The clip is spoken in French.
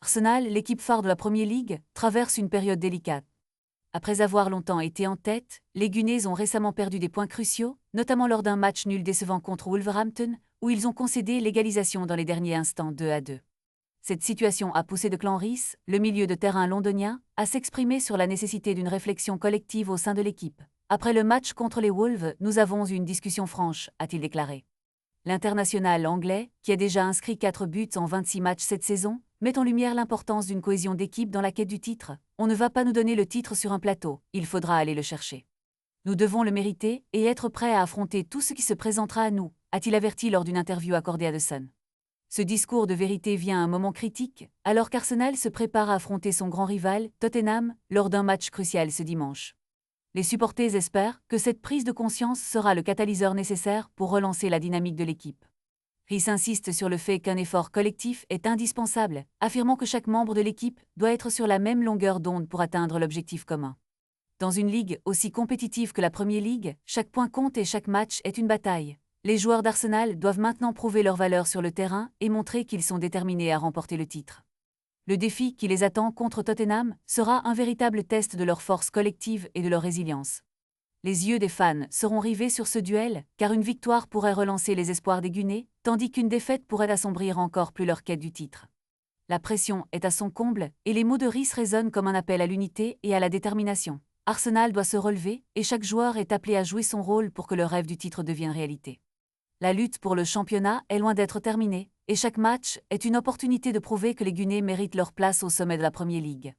Arsenal, l'équipe phare de la Premier League, traverse une période délicate. Après avoir longtemps été en tête, les Gunners ont récemment perdu des points cruciaux, notamment lors d'un match nul décevant contre Wolverhampton, où ils ont concédé l'égalisation dans les derniers instants 2-2. Cette situation a poussé Declan Rice, le milieu de terrain londonien, à s'exprimer sur la nécessité d'une réflexion collective au sein de l'équipe. Après le match contre les Wolves, nous avons eu une discussion franche, a-t-il déclaré. L'international anglais, qui a déjà inscrit 4 buts en 26 matchs cette saison, met en lumière l'importance d'une cohésion d'équipe dans la quête du titre. On ne va pas nous donner le titre sur un plateau, il faudra aller le chercher. Nous devons le mériter et être prêts à affronter tout ce qui se présentera à nous, a-t-il averti lors d'une interview accordée à The Sun. Ce discours de vérité vient à un moment critique, alors qu'Arsenal se prépare à affronter son grand rival, Tottenham, lors d'un match crucial ce dimanche. Les supporters espèrent que cette prise de conscience sera le catalyseur nécessaire pour relancer la dynamique de l'équipe. Rice insiste sur le fait qu'un effort collectif est indispensable, affirmant que chaque membre de l'équipe doit être sur la même longueur d'onde pour atteindre l'objectif commun. Dans une ligue aussi compétitive que la Premier League, chaque point compte et chaque match est une bataille. Les joueurs d'Arsenal doivent maintenant prouver leur valeur sur le terrain et montrer qu'ils sont déterminés à remporter le titre. Le défi qui les attend contre Tottenham sera un véritable test de leur force collective et de leur résilience. Les yeux des fans seront rivés sur ce duel, car une victoire pourrait relancer les espoirs des Gunners, tandis qu'une défaite pourrait assombrir encore plus leur quête du titre. La pression est à son comble, et les mots de Rice résonnent comme un appel à l'unité et à la détermination. Arsenal doit se relever, et chaque joueur est appelé à jouer son rôle pour que le rêve du titre devienne réalité. La lutte pour le championnat est loin d'être terminée, et chaque match est une opportunité de prouver que les Gunners méritent leur place au sommet de la Premier League.